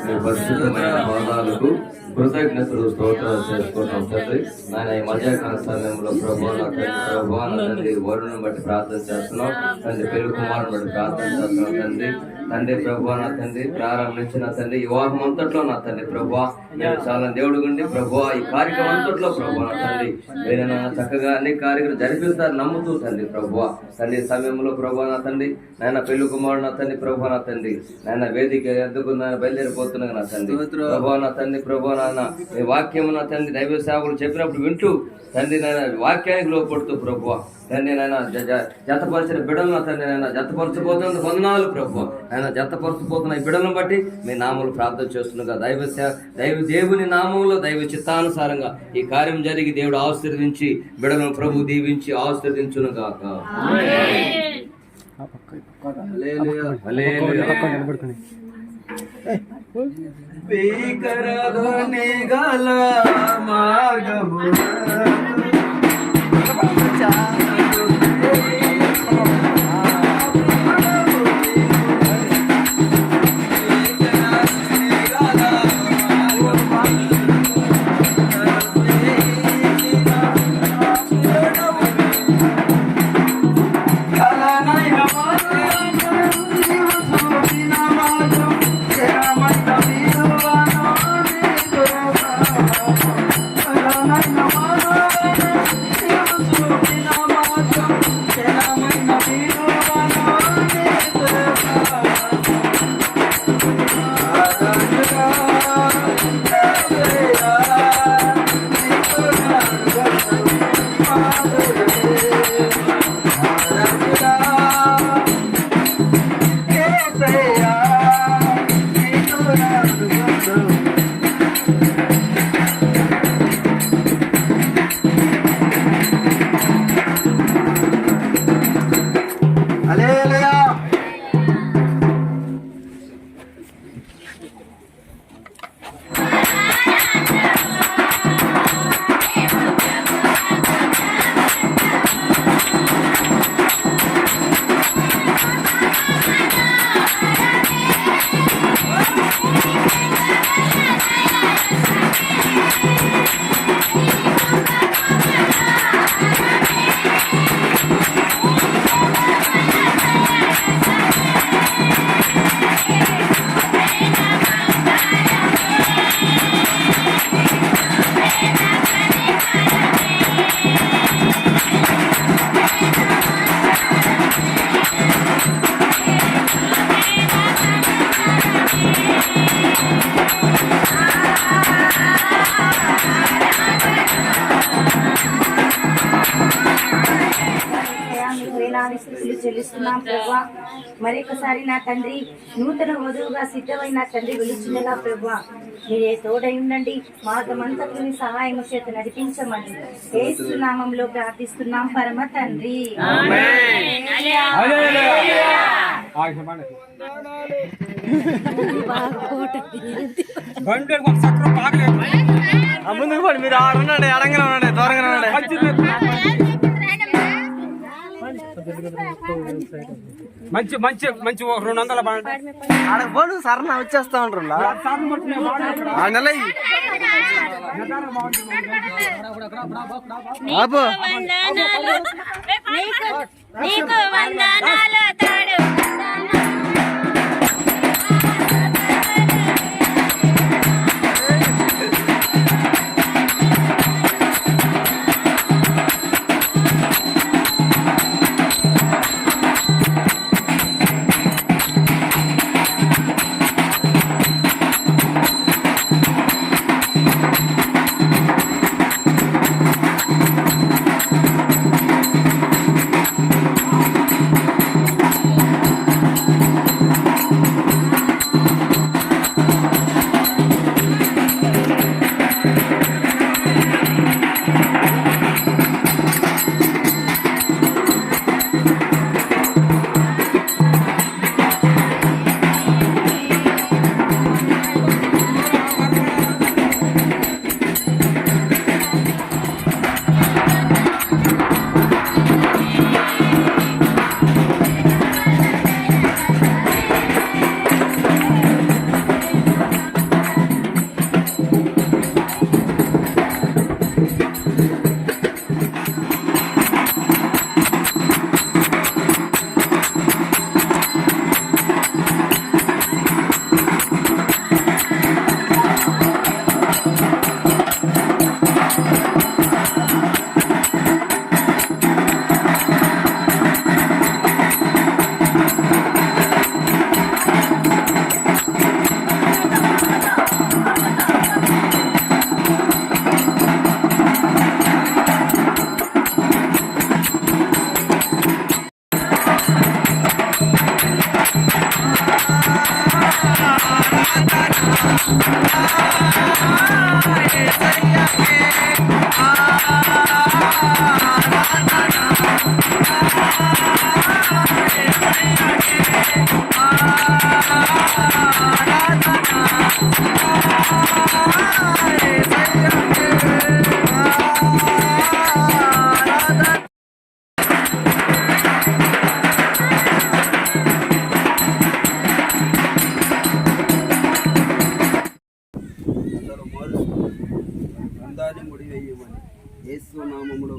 మీ పరిశుద్ధమైన పాదాలకు కృతజ్ఞతలు స్తోత్రాలు చేసుకుంటాం తండ్రి. నాయన ఈ మధ్యాహ్న సమయంలో ప్రభావ తండ్రి వరుణను బట్టి ప్రార్థన చేస్తున్నాం తండ్రి, పెళ్లి కుమారుని బట్టి ప్రార్థన చేస్తున్నాం తండ్రి. తండ్రి ప్రభా నా తండ్రి ప్రారంభించిన తండ్రి వివాహం అంతట్లో నా తండ్రి ప్రభా నేను చాలా దేవుడు గుండి ప్రభా ఈ కార్యక్రమం అంతట్లో ప్రభా నా తండ్రి ఏదైనా చక్కగా అన్ని కార్యక్రమాలు జరిపిస్తారు నమ్ముతూ తండ్రి ప్రభా తండ్రి సమయంలో ప్రభా నా తండ్రి నాయన పెళ్లి కుమారుడు నా తండ్రి ప్రభా నా తండ్రి నాయన వేదిక ఎద్దుకు బయలుదేరిపోతున్నాగా నా తండ్రి ప్రభా నా తండ్రి ప్రభా నాన్న ఈ వాక్యం నా తండ్రి దైవ సేవకులు చెప్పినప్పుడు వింటూ తండ్రి నాయన వాక్యానికి లోపడుతూ ప్రభా తండ్రి నాయన జతపరిచిన బిడ్డలను తండ్రి నాయన జతపరచబోతున్న వందనాలు ప్రభు ఆయన జతపరచబోతున్న ఈ బిడ్డలను బట్టి మీ నామములు ప్రార్థన చేస్తుండగా దైవ దేవుని నామంలో దైవ చిత్తానుసారంగా ఈ కార్యం జరిగి దేవుడు ఆశీర్వదించి బిడ్డలను ప్రభు దీవించి ఆశీర్వదించును గాక. మార్గము చెల్లిస్తున్నాం ప్రభా. మరొకసారి నా తండ్రి నూతన వధువుగా సిద్ధమైన తండ్రి విలుచుండగా ప్రభా మీరే తోడై ఉండండి, మార్గమంతకు మీ సహాయం చేత నడిపించమని యేసు నామములో ప్రార్థిస్తున్నాం పరమ తండ్రి. ముందుకు పడి మీరు ఉండండి, అడంగానే ఉండండి, దూరంగానే ఉండండి. మంచి మంచి మంచి 200 పోను సరణ వచ్చేస్తా ఉంటారు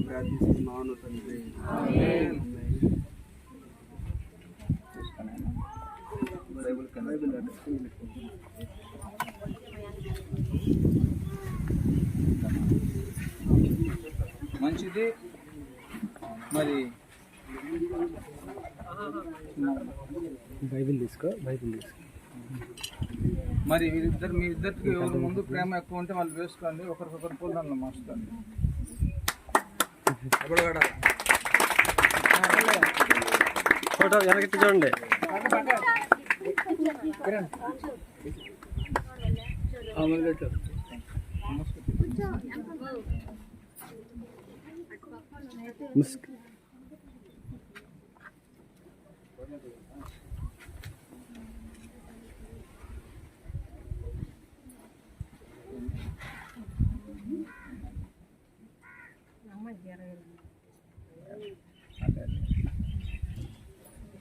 ప్రార్థిస్తున్నాను తండ్రి. మంచిది. మరి బైబిల్ తీసుకో. మరి మీ ఇద్దరికి ఎవరి ముందు ప్రేమ ఎక్కువ ఉంటే వాళ్ళు వేసుకోండి, ఒకరికొకరు పూలదండలు మార్చుకోండి. ఫోటో వెనకట్టి చూడండి.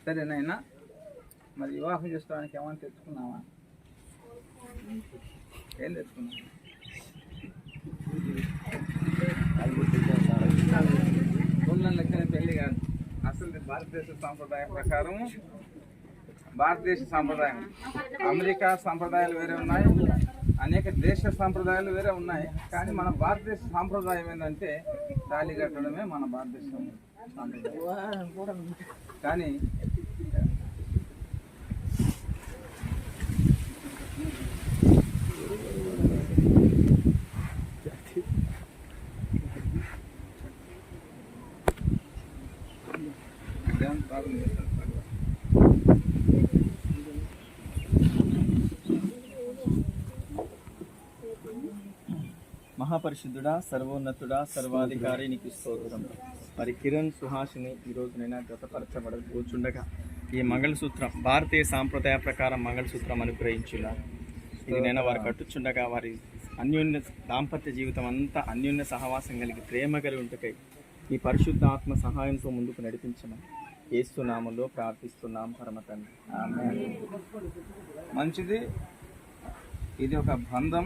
సరేనైనా మరి వివాహం చేసుకోవడానికి ఏమైనా తెచ్చుకున్నావా? ఏం తెచ్చుకున్నావు? ఉన్న లెక్కన పెళ్లి కాదు. అసలు భారతదేశ సాంప్రదాయం ప్రకారం, భారతదేశ సాంప్రదాయం, అమెరికా సాంప్రదాయాలు వేరే ఉన్నాయి, అనేక దేశ సాంప్రదాయాలు వేరే ఉన్నాయి. కానీ మన భారతదేశ సాంప్రదాయం ఏంటంటే తాళి కట్టడమే మన భారతదేశం సాంప్రదాయం. కానీ మహాపరిశుద్ధుడా, సర్వోన్నతుడా, సర్వాధికారి నీకు స్తోత్రం. మరి కిరణ్ సుహాసిని ఈరోజునైనా జతపరచబడ కూర్చుండగా ఈ మంగళసూత్రం భారతీయ సాంప్రదాయ ప్రకారం మంగళసూత్రం అనుగ్రహించున్నారు. ఇదినైనా వారు కట్టుచుండగా వారి అన్యోన్య దాంపత్య జీవితం అంతా అన్యోన్య సహవాసం కలిగి ప్రేమ కలిగి ఉంటకై ఈ పరిశుద్ధ ఆత్మ సహాయంతో ముందుకు నడిపించమని యేసు నామములో ప్రార్థిస్తున్నాం పరమ తండ్రి. ఆమేన్. మంచిది. ఇది ఒక బంధం.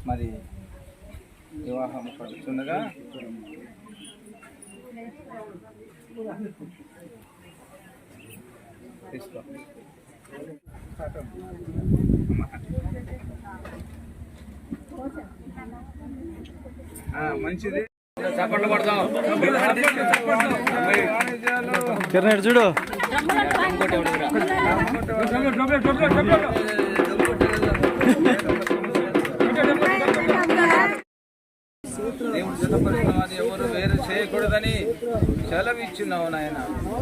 మరి వివాహం పడుతుండగా తీసుకో. మంచిది. చప్పట్లు పడదాం. కిరణ్ చూడు. దేవుడు జతపరిచిన వారిని ఎవరు వేరు చేయకూడదని సెలవిచ్చినావు నాయన.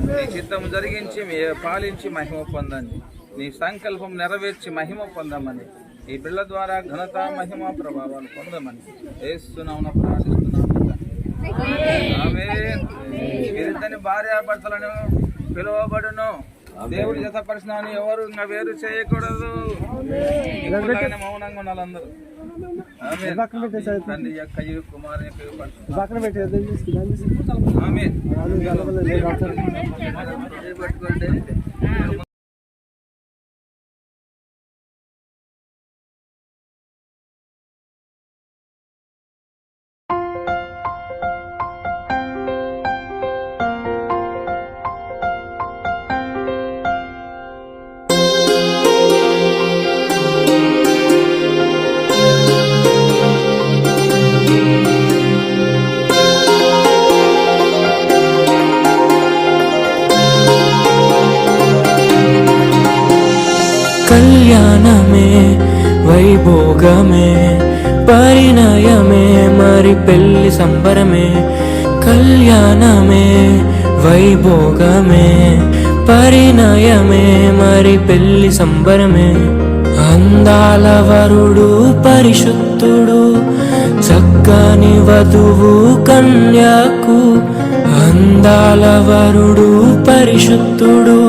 నీ చిత్తము జరిగించి పాలించి మహిమ పొందండి. నీ సంకల్పం నెరవేర్చి మహిమ పొందమని, ఈ బిళ్ళ ద్వారా ఘనత మహిమ ప్రభావాలు పొందమని యేసునామమున ప్రార్థిస్తున్నాము. ఆమేన్. వీరిద్దరిని భార్యాభర్తలను పిలువబడును. దేవుడు జతపరిచిన ఎవరు ఇంకా వేరు చేయకూడదు. ఇప్పుడులాగానే మౌనంగా ఉండాలి అందరూ. తండ్రి యొక్క కుమారు ఆమేన్. కళ్యాణమే వైభోగమే పరిణయమే మరి పెళ్లి సంబరమే. కళ్యాణమే వైభోగమే పరిణయమే మరి పెళ్లి సంబరమే. అందాల వరుడు పరిశుద్ధుడు చక్కని వధువు కన్యాకు. అందాల వరుడు పరిశుద్ధుడు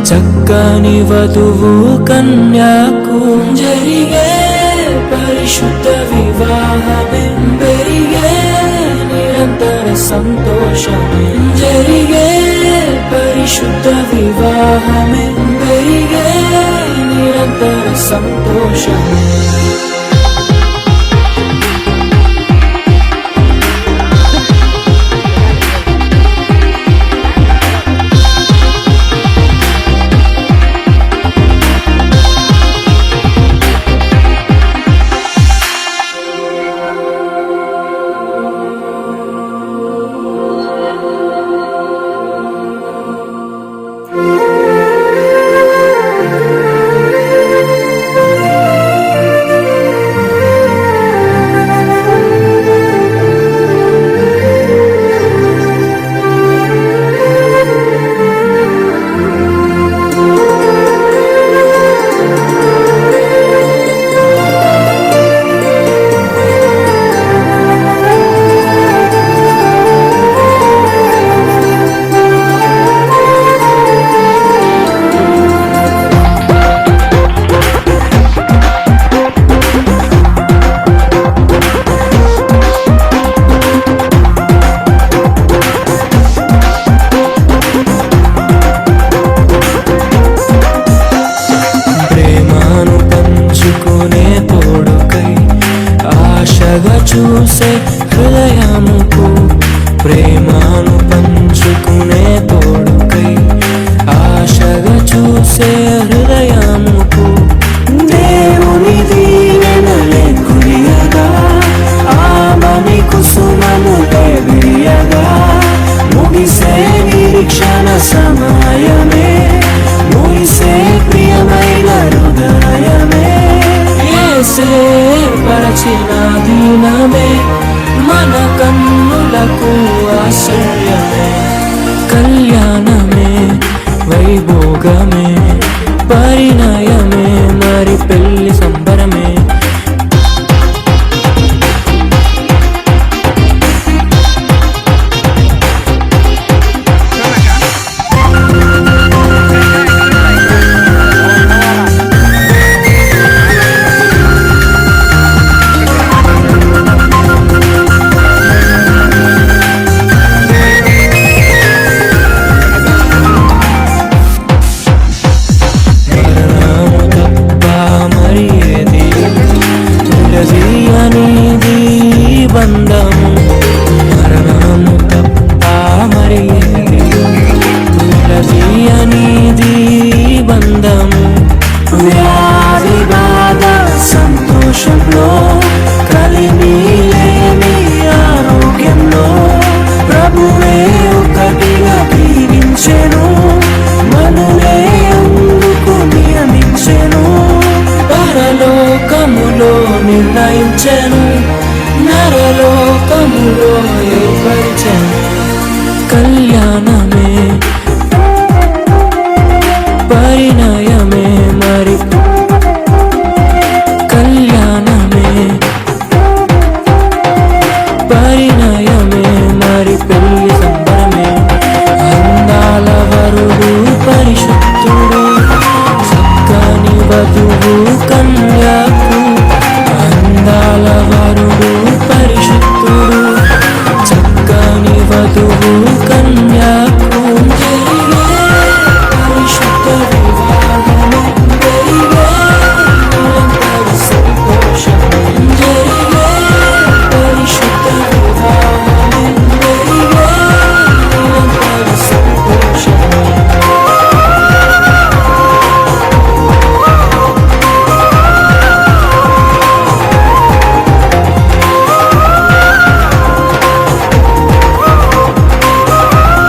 చక్కని వధువు కన్యాకు. జరిగే పరిశుద్ధ వివాహమే పెరిగే నిరంతర సంతోషమే. జరిగే పరిశుద్ధ వివాహమే పెరిగే నిరంతర సంతోషమే. చూసే హృదయముకు ప్రేమను పంచుకునే తోడుకై ఆశగా చూసే హృదయముకు దేవుని దీవెనలే కురియగా ఆమని కుసుమములే విరియగా ముగిసే నిరీక్షణ సమయమే ముగిసే ప్రియమైన హృదయమే యేసే పరచిన దీనమే మన కన్నులకు ఆశ్చర్యమే కళ్యాణమే వైభోగమే పరిణయమే మరి పెళ్లి సంబరమే బంధము మరణము తప్ప మరి అనేది బంధము వ్యాధి బాధ సంతోషంలో కలిమి లేని ఆరోగ్యంలో ప్రభువే ఒకటిగా దీవించెను మనులే అందుకు నియమించెను పరలోకములో నిర్ణయించెను నరలోకములో ఏర్పరిచెను కళ్యాణమే పరిణయమే మరి కళ్యాణమే పరిణయమే మరి పెళ్లి సంబరమే అందాల వరుడు పరిశుద్ధ